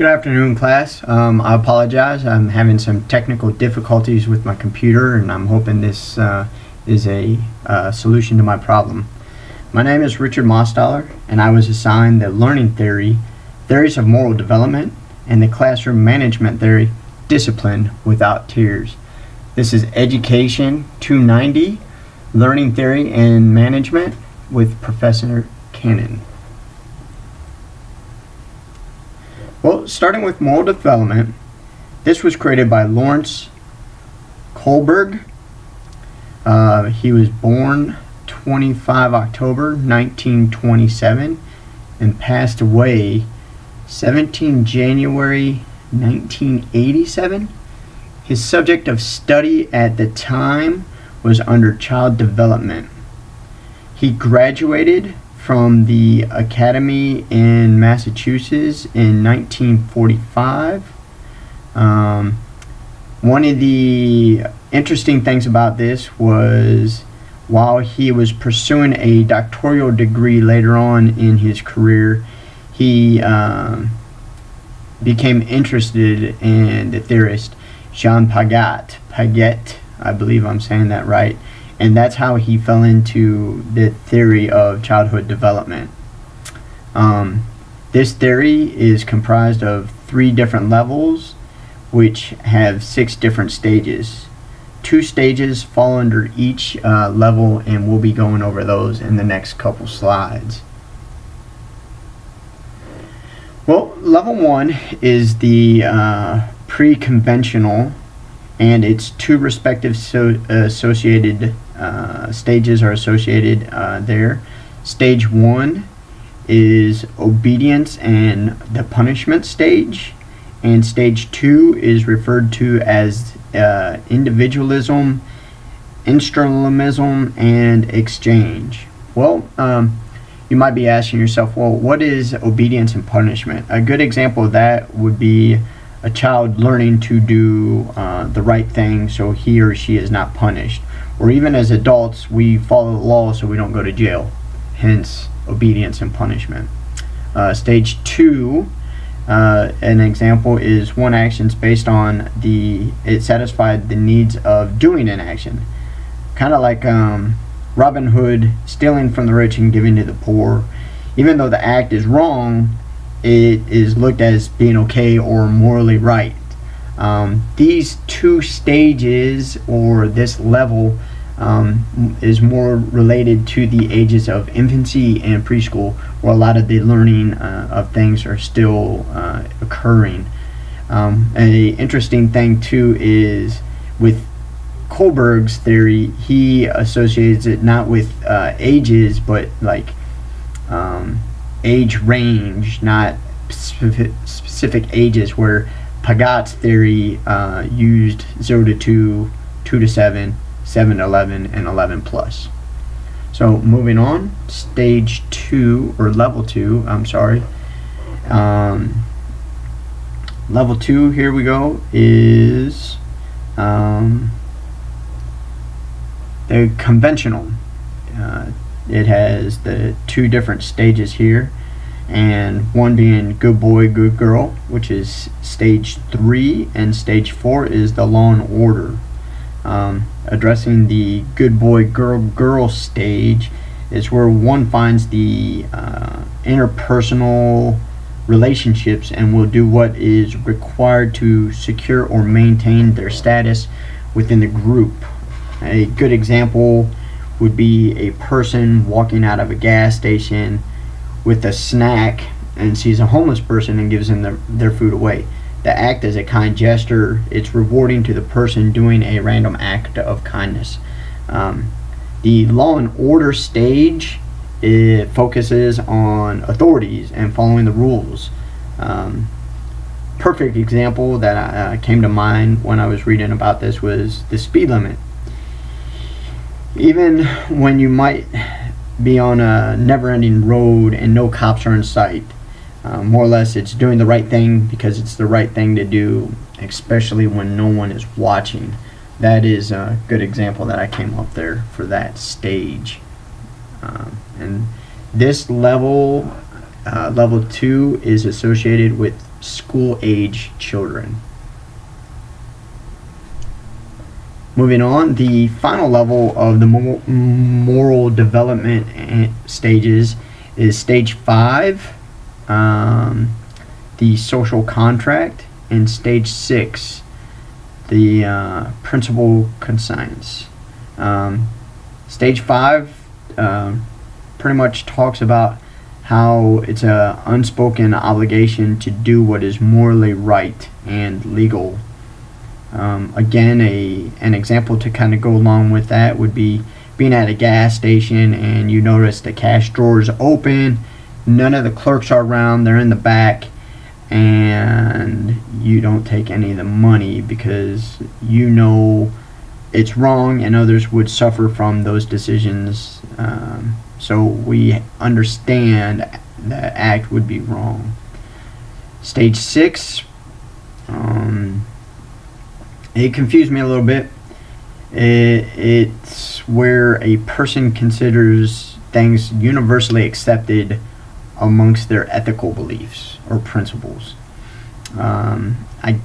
Good afternoon, class. I apologize. I'm having some technical difficulties with my computer, and I'm hoping this is a solution to my problem. My name is Richard Mostaller, and I was assigned the learning theory, theories of moral development, and the classroom management theory, discipline without tears. This is Education 290, Learning Theory and Management with Professor Cannon. Well, starting with moral development, this was created by Lawrence Kohlberg. He was born 25 October 1927 and passed away 17 January 1987. His subject of study at the time was under child development. He graduated from the Academy in Massachusetts in 1945. One of the interesting things about this was while he was pursuing a doctoral degree later on in his career, he became interested in the theorist Jean Piaget, I believe I'm saying that right. And that's how he fell into the theory of childhood development. This theory is comprised of 3 different levels, which have 6 different stages. 2 stages fall under each level, and we'll be going over those in the next couple slides. Well, level 1 is the pre-conventional, and its 2 respective associated stages are associated there. Stage 1 is obedience and the punishment stage, and stage 2 is referred to as individualism, instrumentalism, and exchange. Well, you might be asking yourself, well, what is obedience and punishment? A good example of that would be a child learning to do the right thing so he or she is not punished. Or even as adults, we follow the law so we don't go to jail. Hence, obedience and punishment. Stage 2, an example is one action's based on it satisfied the needs of doing an action. Kind of like Robin Hood stealing from the rich and giving to the poor. Even though the act is wrong, it is looked as being okay or morally right. These 2 stages, or this level, is more related to the ages of infancy and preschool, where a lot of the learning of things are still occurring. An interesting thing too is with Kohlberg's theory, he associates it not with ages, but like age range, not specific ages, where Piaget's theory used 0 to 2, 2 to 7, 7 to 11, and 11 plus. So moving on, stage 2, or level 2, I'm sorry. Level 2, here we go, is the conventional. It has the 2 different stages here, and one being good boy, good girl, which is stage 3, and stage 4 is the law and order. Addressing the good boy, girl stage is where one finds the interpersonal relationships and will do what is required to secure or maintain their status within the group. A good example would be a person walking out of a gas station with a snack and sees a homeless person and gives them their food away. The act is a kind gesture. It's rewarding to the person doing a random act of kindness. The law and order stage, it focuses on authorities and following the rules. Perfect example that came to mind when I was reading about this was the speed limit. Even when you might be on a never-ending road and no cops are in sight, more or less it's doing the right thing because it's the right thing to do, especially when no one is watching. That is a good example that I came up there for that stage. And this level, level 2, is associated with school-age children. Moving on, the final level of the moral development stages is stage 5, the social contract, and stage 6, the principal conscience. Stage 5 pretty much talks about how it's an unspoken obligation to do what is morally right and legal. Again, an example to kind of go along with that would be being at a gas station and you notice the cash drawer is open, none of the clerks are around, they're in the back, and you don't take any of the money because you know it's wrong and others would suffer from those decisions. So we understand that act would be wrong. Stage 6, it confused me a little bit. It's where a person considers things universally accepted amongst their ethical beliefs or principles. I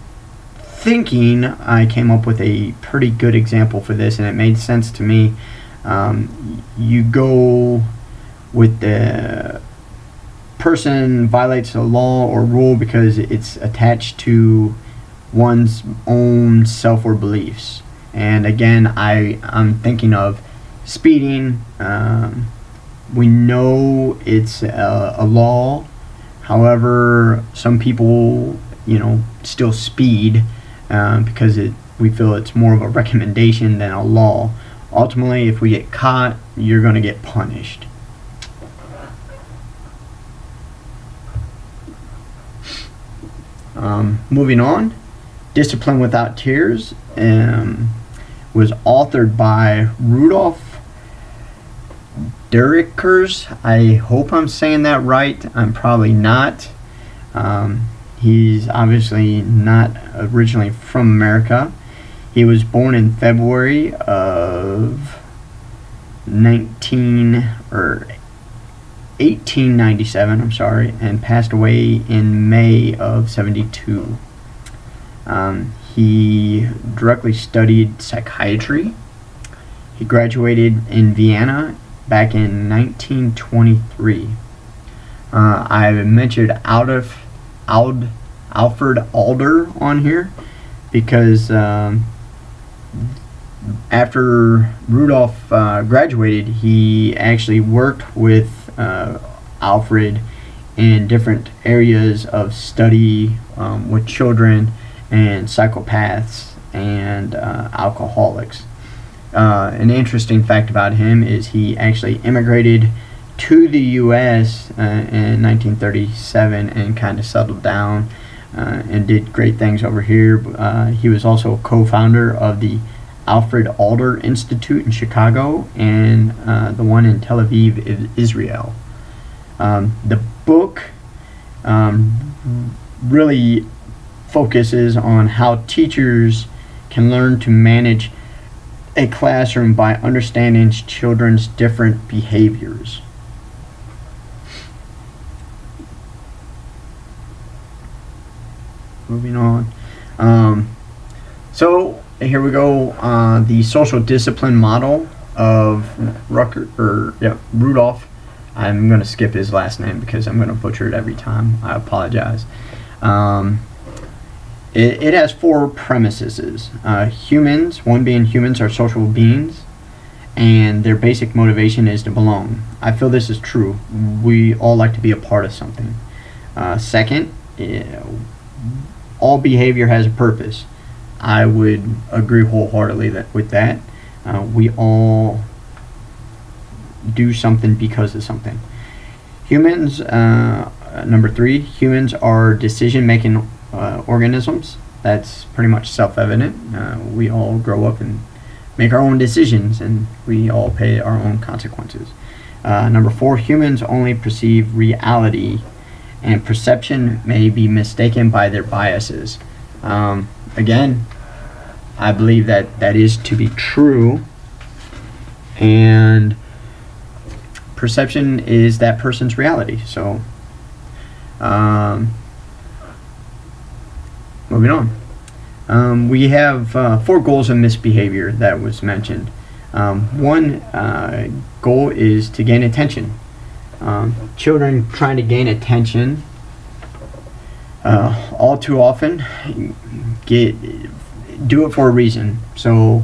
came up with a pretty good example for this, and it made sense to me. You go with the person violates a law or rule because it's attached to one's own self or beliefs. And again, I'm thinking of speeding. We know it's a law. However, some people, still speed because we feel it's more of a recommendation than a law. Ultimately, if we get caught, you're going to get punished. Moving on, Discipline Without Tears was authored by Rudolf Dreikurs. I hope I'm saying that right. I'm probably not. He's obviously not originally from America. He was born in February of 1897, and passed away in May of 72. He directly studied psychiatry. He graduated in Vienna back in 1923. I mentioned Alfred Adler on here because after Rudolf graduated, he actually worked with Alfred in different areas of study with children and psychopaths and alcoholics. An interesting fact about him is he actually immigrated to the U.S. In 1937 and kind of settled down and did great things over here. He was also a co-founder of the Alfred Adler Institute in Chicago and the one in Tel Aviv, Israel. The book really focuses on how teachers can learn to manage a classroom by understanding children's different behaviors. Moving on. So here we go. The social discipline model of Rudolf. I'm going to skip his last name because I'm going to butcher it every time. I apologize. It has 4 premises. Humans, one being humans are social beings, and their basic motivation is to belong. I feel this is true. We all like to be a part of something. Second, all behavior has a purpose. I would agree wholeheartedly with that. We all do something because of something. Humans, number 3, humans are decision-making organisms. That's pretty much self-evident. We all grow up and make our own decisions, and we all pay our own consequences. Number 4, humans only perceive reality, and perception may be mistaken by their biases. Again, I believe that is to be true, and perception is that person's reality. So moving on. We have 4 goals of misbehavior that was mentioned. One goal is to gain attention. Children trying to gain attention all too often do it for a reason. So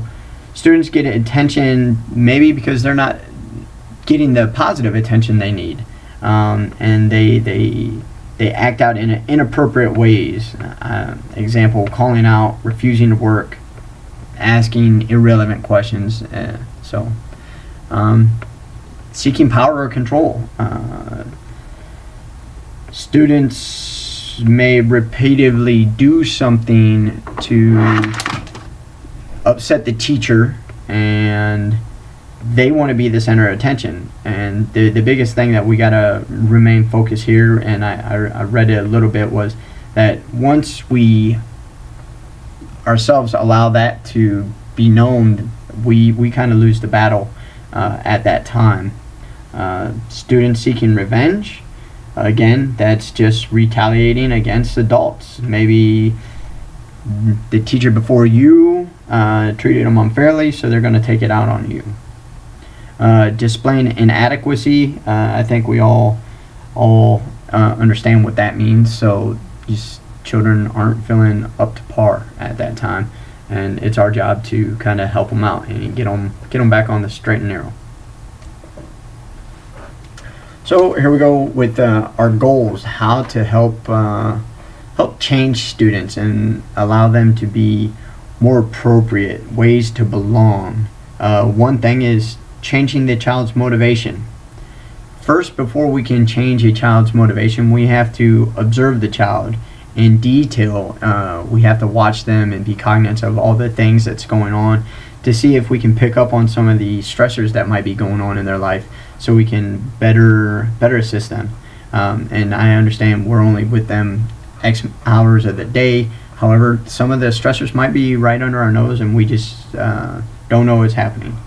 students get attention maybe because they're not getting the positive attention they need, and they act out in inappropriate ways. Example, calling out, refusing to work, asking irrelevant questions. Seeking power or control. Students may repeatedly do something to upset the teacher, and they want to be the center of attention. And the biggest thing that we gotta remain focused here, and I read it a little bit, was that once we ourselves allow that to be known, we kind of lose the battle at that time. Students seeking revenge, again, that's just retaliating against adults. Maybe the teacher before you treated them unfairly, so they're going to take it out on you. Displaying inadequacy, I think we all understand what that means. So these children aren't feeling up to par at that time, and it's our job to kind of help them out and get them back on the straight and narrow. So here we go with our goals, how to help change students and allow them to be more appropriate, ways to belong. One thing is changing the child's motivation. First, before we can change a child's motivation, we have to observe the child in detail. We have to watch them and be cognizant of all the things that's going on to see if we can pick up on some of the stressors that might be going on in their life, so we can better assist them. And I understand we're only with them X hours of the day. However, some of the stressors might be right under our nose, and we just don't know what's happening.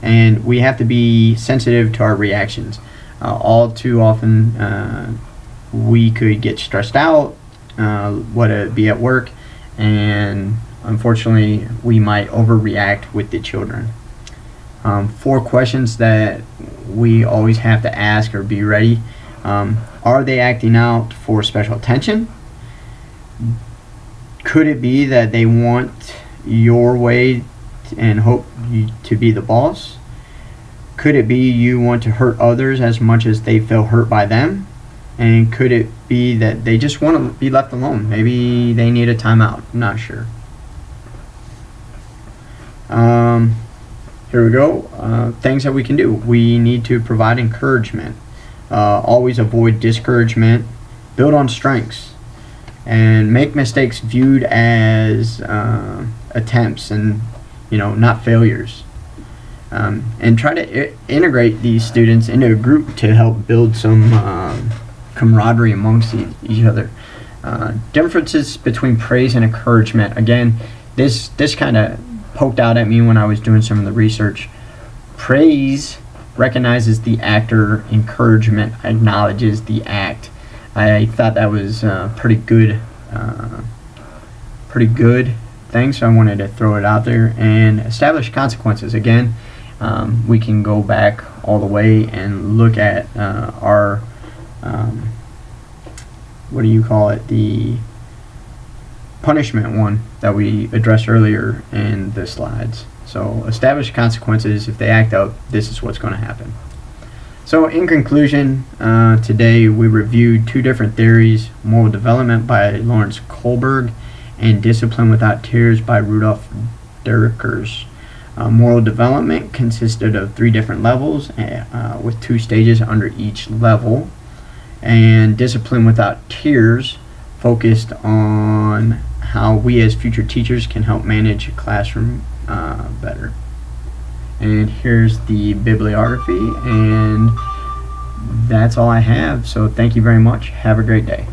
And we have to be sensitive to our reactions. All too often, we could get stressed out, whether it be at work, and unfortunately, we might overreact with the children. 4 questions that we always have to ask or be ready. Are they acting out for special attention? Could it be that they want your way and hope you to be the boss? Could it be you want to hurt others as much as they feel hurt by them? And could it be that they just want to be left alone? Maybe they need a timeout. I'm not sure. Here we go. Things that we can do. We need to provide encouragement. Always avoid discouragement. Build on strengths. And make mistakes viewed as attempts and not failures. And try to integrate these students into a group to help build some camaraderie amongst each other. Differences between praise and encouragement. Again, this kind of poked out at me when I was doing some of the research. Praise recognizes the actor. Encouragement acknowledges the act. I thought that was pretty good thing, so I wanted to throw it out there. And establish consequences. Again, we can go back all the way and look at our the punishment one that we addressed earlier in the slides. So establish consequences. If they act up, this is what's going to happen. So in conclusion, today we reviewed 2 different theories: moral development by Lawrence Kohlberg and discipline without tears by Rudolf Dreikurs. Moral development consisted of 3 different levels with 2 stages under each level, and discipline without tears focused on how we as future teachers can help manage a classroom better. And here's the bibliography, and that's all I have. So thank you very much. Have a great day.